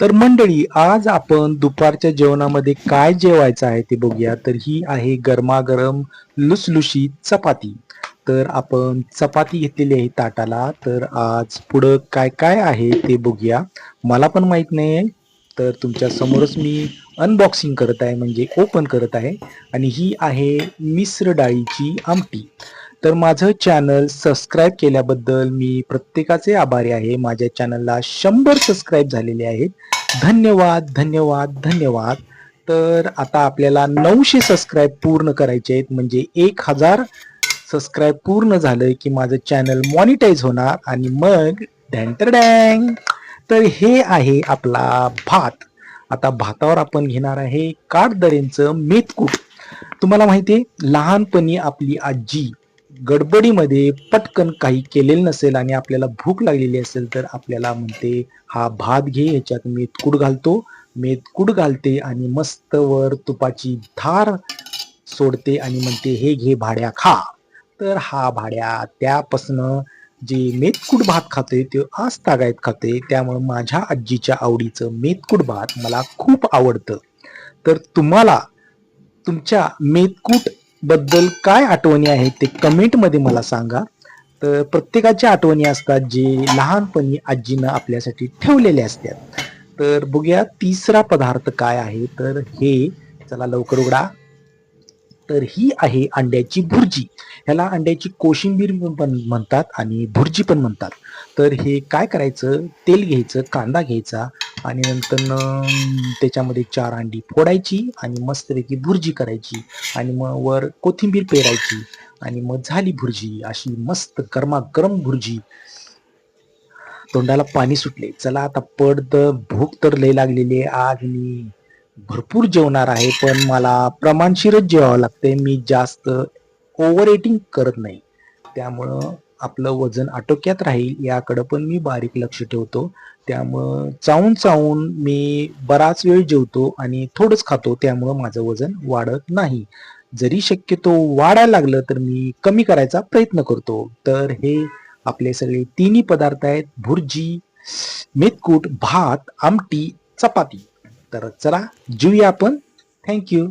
तर मंडळी, आज आपण दुपारच्या जेवणामध्ये काय जेवायचं आहे ते बघूया. तर ही आहे गरमागरम लुसलुशीत चपाती. तर आपण चपाती घेतलेली आहे ताटाला. तर आज पुढं काय काय आहे ते बघूया. मला पण माहित नाही, तर तुमच्या समोरच मी अनबॉक्सिंग करत आहे, म्हणजे ओपन करत आहे. आणि ही आहे मिश्र डाळीची आमटी. तर माझं चॅनल सबस्क्राईब केल्याबद्दल मी प्रत्येकाचे आभारी आहे. माझ्या चॅनलला 100 सबस्क्राईब झालेले आहेत. धन्यवाद, धन्यवाद, धन्यवाद. तर आता आपल्याला 900 सबस्क्राईब पूर्ण करायचे आहेत, म्हणजे 1000 सबस्क्राईब पूर्ण झालं की माझं चॅनल मॉनिटाईज होणार आणि मग डँग. तर हे आहे आपला भात. आता भातावर आपण घेणार आहे काठदरेंचं मेथकूट. तुम्हाला माहितीये, लहानपणी आपली आजी गडबडीमध्ये पटकन काही केलेलं नसेल आणि आपल्याला भूक लागलेली असेल, तर आपल्याला म्हणते, हा भात घे, ह्याच्यात मेथकूट घालतो. मेथकूट घालते आणि मस्त वर तुपाची धार सोडते आणि म्हणते, हे घे भाड्या, खा. तर हा भाड्या त्यापासनं जे मेथकूट भात खाते ते आज तागायत खाते. त्यामुळे माझ्या आजीच्या आवडीचं मेथकूट भात मला खूप आवडतं. तर तुम्हाला तुमच्या मेथकूट बद्दल काय आठवणी आहेत ते कमेंट मध्ये मला सांगा. तर प्रत्येकाच्या आठवणी असतात जे लहानपणी आजीनं आपल्यासाठी ठेवलेले असतात. तर बघूया तिसरा पदार्थ काय आहे. तर हे, चला लवकर उघडा. तर ही आहे अंड्याची भुर्जी. ह्याला अंड्याची कोशिंबीर पण म्हणतात आणि भुर्जी पण म्हणतात. तर हे काय करायचं, तेल घ्यायचं, कांदा घ्यायचा आणि नंतर त्याच्यामध्ये 4 अंडी फोडायची आणि मस्तपैकी भुर्जी करायची आणि मग वर कोथिंबीर पेरायची आणि मग झाली भुर्जी. अशी मस्त गरमागरम भुर्जी. तोंडाला पाणी सुटले. चला आता पडद, भूक तर लय लागलेली आहे. आज मी भरपूर जेवणार आहे, पण मला प्रमाणशीरच जेवावं लागतंय. मी जास्त ओव्हर इटिंग करत नाही. त्यामुळं आपलं वजन आटोक्यात राहील याकडं पण मी बारीक लक्ष ठेवतो. त्यामुळं चावून चावून मी बराच वेळ जेवतो आणि थोडंच खातो. त्यामुळं माझं वजन वाढत नाही. जरी शक्यतो वाढायला लागलं तर मी कमी करायचा प्रयत्न करतो. तर हे आपले सगळे तिन्ही पदार्थ आहेत: भुर्जी, मेथकूट, भात, आमटी, चपाती. तर चला जेऊया आपण. थँक्यू.